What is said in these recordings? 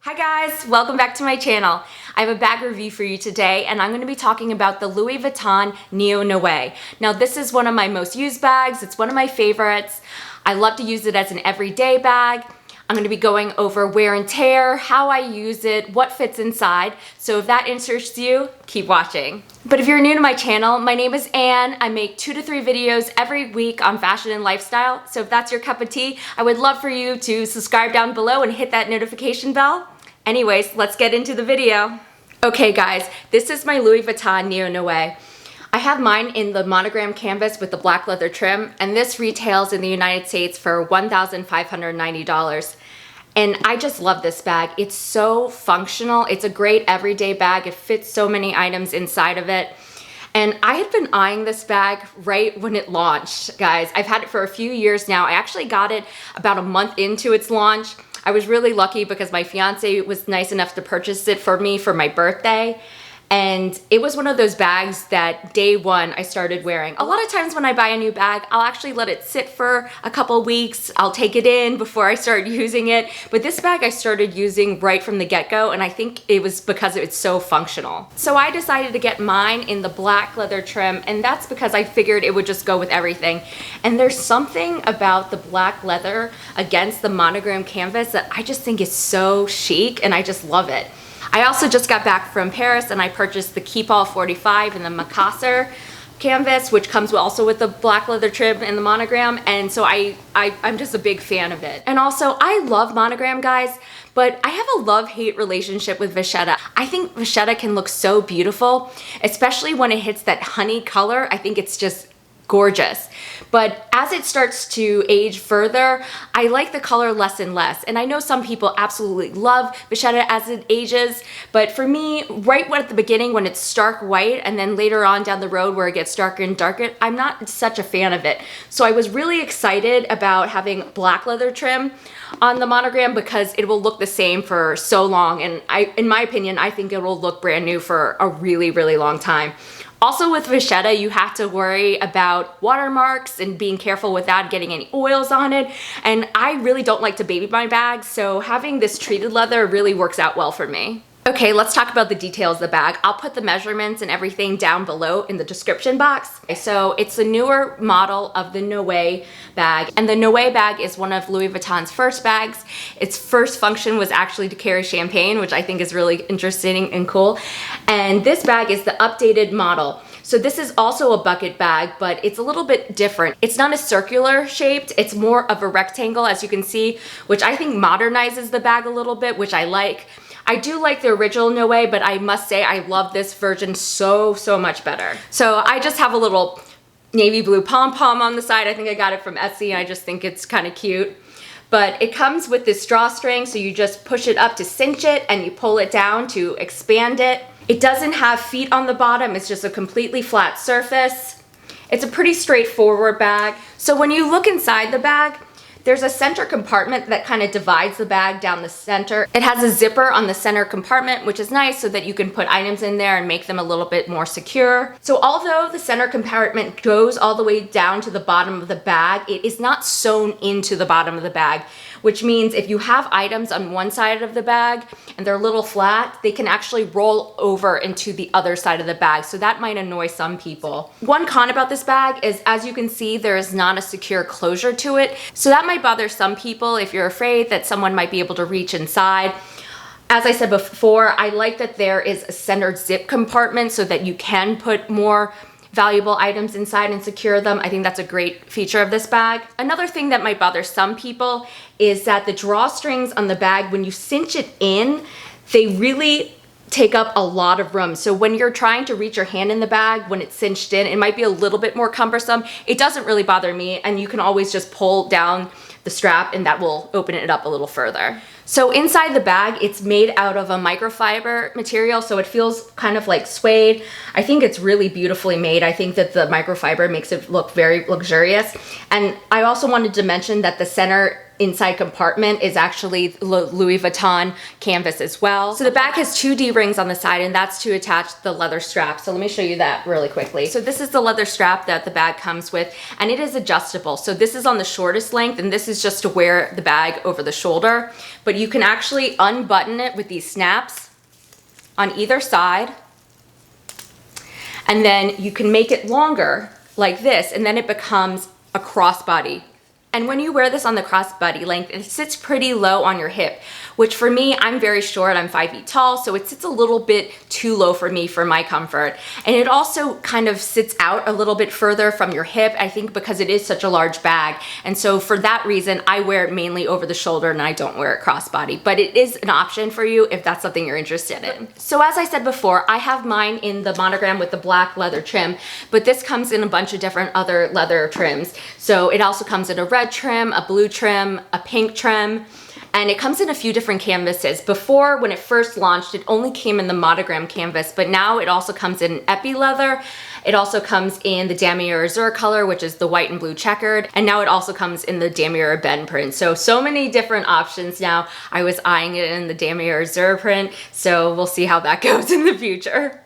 Hi guys, welcome back to my channel. I have a bag review for you today and I'm going to be talking about the Louis Vuitton Neo Noe. Now this is one of my most used bags, it's one of my favorites. I love to use it as an everyday bag. I'm going to be going over wear and tear, how I use it, what fits inside. So if that interests you, keep watching. But if you're new to my channel, my name is Anne. I make 2 to 3 videos every week on fashion and lifestyle. So if that's your cup of tea, I would love for you to subscribe down below and hit that notification bell. Anyways, let's get into the video. Okay guys, this is my Louis Vuitton Neo Noe. I have mine in the Monogram canvas with the black leather trim, and this retails in the United States for $1,590. And I just love this bag. It's so functional. It's a great everyday bag. It fits so many items inside of it. And I had been eyeing this bag right when it launched, guys. I've had it for a few years now. I actually got it about a month into its launch. I was really lucky because my fiance was nice enough to purchase it for me for my birthday. And it was one of those bags that day one I started wearing. A lot of times when I buy a new bag, I'll actually let it sit for a couple weeks. I'll take it in before I start using it. But this bag I started using right from the get-go, and I think it was because it's so functional. So I decided to get mine in the black leather trim, and that's because I figured it would just go with everything. And there's something about the black leather against the monogram canvas that I just think is so chic, and I just love it. I also just got back from Paris and I purchased the Keep All 45 and the Macassar canvas, which comes also with the black leather trim and the monogram, and so I'm just a big fan of it. And also, I love monogram, guys, but I have a love-hate relationship with Vachetta. I think Vachetta can look so beautiful, especially when it hits that honey color. I think it's just gorgeous. But as it starts to age further, I like the color less and less. And I know some people absolutely love Vachetta as it ages, but for me, right at the beginning when it's stark white and then later on down the road where it gets darker and darker, I'm not such a fan of it. So I was really excited about having black leather trim on the monogram because it will look the same for so long. And in my opinion, I think it will look brand new for a really, really long time. Also with Vachetta, you have to worry about watermarks and being careful with that, getting any oils on it. And I really don't like to baby my bags, so having this treated leather really works out well for me. Okay, let's talk about the details of the bag. I'll put the measurements and everything down below in the description box. So it's a newer model of the Noe bag, and the Noe bag is one of Louis Vuitton's first bags. Its first function was actually to carry champagne, which I think is really interesting and cool. And this bag is the updated model. So this is also a bucket bag, but it's a little bit different. It's not a circular shaped, it's more of a rectangle, as you can see, which I think modernizes the bag a little bit, which I like. I do like the original Noe, but I must say I love this version so much better. So I just have a little navy blue pom-pom on the side. I think I got it from Etsy. I just think it's kind of cute. But it comes with this drawstring, so you just push it up to cinch it and you pull it down to expand it. It doesn't have feet on the bottom, it's just a completely flat surface. It's a pretty straightforward bag. So when you look inside the bag, there's a center compartment that kind of divides the bag down the center. It has a zipper on the center compartment, which is nice so that you can put items in there and make them a little bit more secure. So although the center compartment goes all the way down to the bottom of the bag, it is not sewn into the bottom of the bag, which means if you have items on one side of the bag and they're a little flat, they can actually roll over into the other side of the bag. So that might annoy some people. One con about this bag is, as you can see, there is not a secure closure to it. So that might bother some people if you're afraid that someone might be able to reach inside. As I said before, I like that there is a centered zip compartment so that you can put more valuable items inside and secure them. I think that's a great feature of this bag. Another thing that might bother some people is that the drawstrings on the bag, when you cinch it in, they really take up a lot of room. So when you're trying to reach your hand in the bag, when it's cinched in, it might be a little bit more cumbersome. It doesn't really bother me, and you can always just pull down the strap and that will open it up a little further. So inside the bag, it's made out of a microfiber material, so it feels kind of like suede. I think it's really beautifully made. I think that the microfiber makes it look very luxurious. And I also wanted to mention that the center inside compartment is actually Louis Vuitton canvas as well. So the bag has 2 D-rings on the side, and that's to attach the leather strap. So let me show you that really quickly. So this is the leather strap that the bag comes with, and it is adjustable. So this is on the shortest length, and this is just to wear the bag over the shoulder. But you can actually unbutton it with these snaps on either side, and then you can make it longer like this, and then it becomes a crossbody. And when you wear this on the crossbody length, it sits pretty low on your hip, which for me, I'm very short, I'm 5 feet tall, so it sits a little bit too low for me for my comfort. And it also kind of sits out a little bit further from your hip, I think because it is such a large bag. And so for that reason, I wear it mainly over the shoulder and I don't wear it crossbody, but it is an option for you if that's something you're interested in. So as I said before, I have mine in the Monogram with the black leather trim, but this comes in a bunch of different other leather trims. So it also comes in a red trim, a blue trim, a pink trim, and it comes in a few different canvases. Before, when it first launched, it only came in the Monogram canvas, but now it also comes in epi leather. It also comes in the Damier Azur color, which is the white and blue checkered, and now it also comes in the Damier Ben print. So many different options now. I was eyeing it in the Damier Azur print, so we'll see how that goes in the future.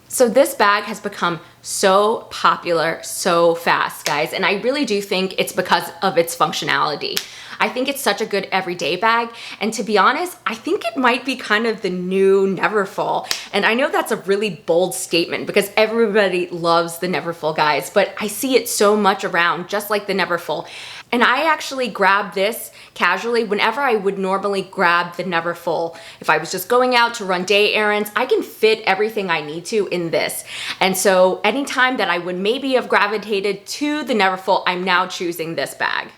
So this bag has become so popular so fast, guys, and I really do think it's because of its functionality. I think it's such a good everyday bag, and to be honest, I think it might be kind of the new Neverfull. And I know that's a really bold statement because everybody loves the Neverfull, guys, but I see it so much around, just like the Neverfull. And I actually grabbed this casually whenever I would normally grab the Neverfull. If I was just going out to run day errands, I can fit everything I need to in this. And so anytime that I would maybe have gravitated to the Neverfull, I'm now choosing this bag.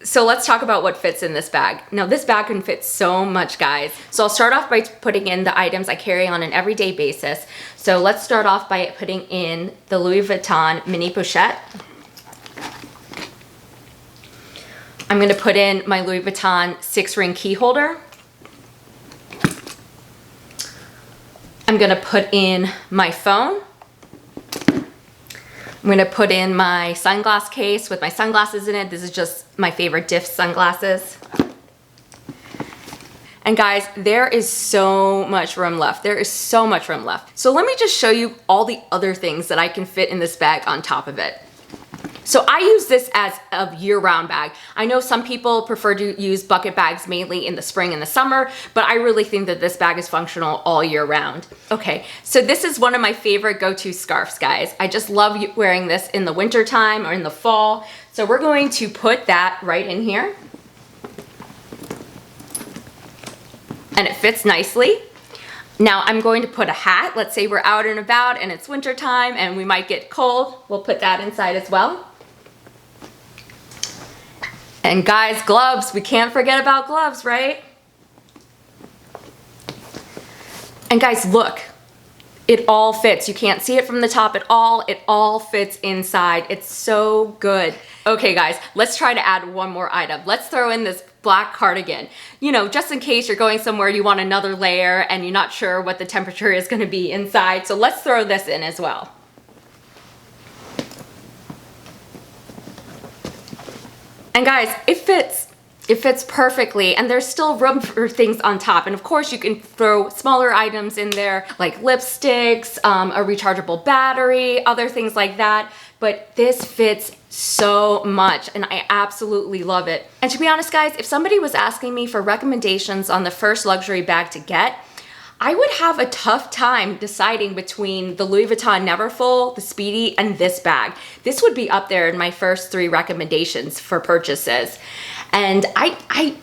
So let's talk about what fits in this bag. Now this bag can fit so much, guys. So I'll start off by putting in the items I carry on an everyday basis. So let's start off by putting in the Louis Vuitton mini pochette. I'm gonna put in my Louis Vuitton 6-ring key holder. I'm gonna put in my phone. I'm gonna put in my sunglass case with my sunglasses in it. This is just my favorite Diff sunglasses. And guys, there is so much room left. There is so much room left. So let me just show you all the other things that I can fit in this bag on top of it. So I use this as a year-round bag. I know some people prefer to use bucket bags mainly in the spring and the summer, but I really think that this bag is functional all year round. Okay, so this is one of my favorite go-to scarves, guys. I just love wearing this in the winter time or in the fall. So we're going to put that right in here. And it fits nicely. Now I'm going to put a hat. Let's say we're out and about and it's winter time and we might get cold. We'll put that inside as well. And guys, gloves. We can't forget about gloves, right? And guys, look. It all fits. You can't see it from the top at all. It all fits inside. It's so good. Okay, guys, let's try to add one more item. Let's throw in this black cardigan. You know, just in case you're going somewhere, you want another layer and you're not sure what the temperature is going to be inside. So let's throw this in as well. And guys, it fits. It fits perfectly, and there's still room for things on top. And of course, you can throw smaller items in there, like lipsticks, a rechargeable battery, other things like that. But this fits so much, and I absolutely love it. And to be honest, guys, if somebody was asking me for recommendations on the first luxury bag to get, I would have a tough time deciding between the Louis Vuitton Neverfull, the Speedy, and this bag. This would be up there in my first 3 recommendations for purchases. And I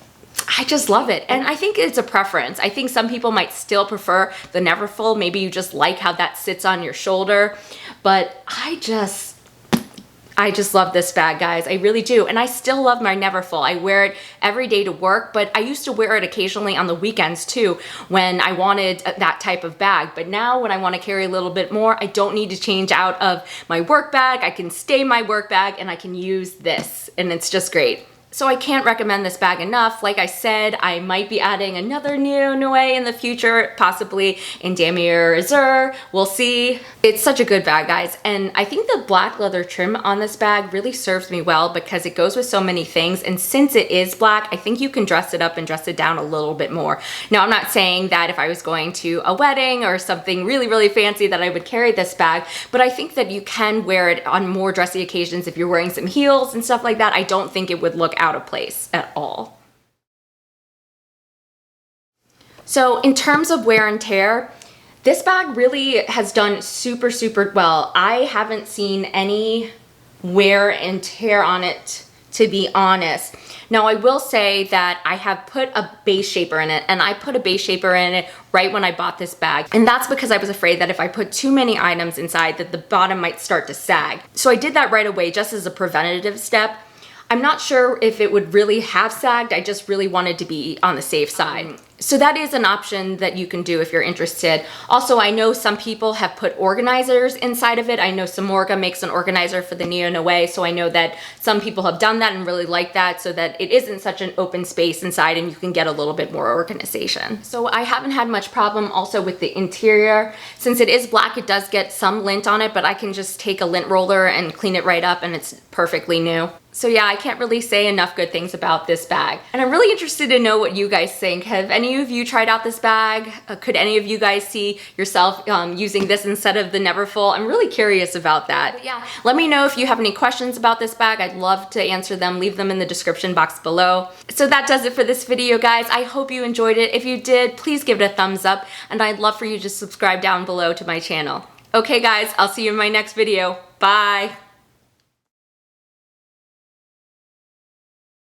just love it. And I think it's a preference. I think some people might still prefer the Neverfull. Maybe you just like how that sits on your shoulder. But I just love this bag, guys. I really do. And I still love my Neverfull. I wear it every day to work, but I used to wear it occasionally on the weekends too when I wanted that type of bag. But now when I want to carry a little bit more, I don't need to change out of my work bag. I can stay my work bag and I can use this, and it's just great. So I can't recommend this bag enough. Like I said, I might be adding another Neo Noe in the future, possibly in Damier Azur. We'll see. It's such a good bag, guys. And I think the black leather trim on this bag really serves me well because it goes with so many things. And since it is black, I think you can dress it up and dress it down a little bit more. Now, I'm not saying that if I was going to a wedding or something really, really fancy that I would carry this bag, but I think that you can wear it on more dressy occasions if you're wearing some heels and stuff like that. I don't think it would look out of place at all. So in terms of wear and tear, this bag really has done super, super well. I haven't seen any wear and tear on it, to be honest. Now I will say that I have put a base shaper in it, and I put a base shaper in it right when I bought this bag. And that's because I was afraid that if I put too many items inside that the bottom might start to sag. So I did that right away just as a preventative step. I'm not sure if it would really have sagged. I just really wanted to be on the safe side. So that is an option that you can do if you're interested. Also, I know some people have put organizers inside of it. I know Samorga makes an organizer for the Neo Noe, so I know that some people have done that and really like that so that it isn't such an open space inside and you can get a little bit more organization. So I haven't had much problem also with the interior. Since it is black, it does get some lint on it, but I can just take a lint roller and clean it right up and it's perfectly new. So yeah, I can't really say enough good things about this bag. And I'm really interested to know what you guys think. Have any of you tried out this bag? Could any of you guys see yourself using this instead of the Neverfull? I'm really curious about that. But yeah, let me know if you have any questions about this bag. I'd love to answer them. Leave them in the description box below. So that does it for this video, guys. I hope you enjoyed it. If you did, please give it a thumbs up, and I'd love for you to subscribe down below to my channel. Okay guys, I'll see you in my next video. Bye.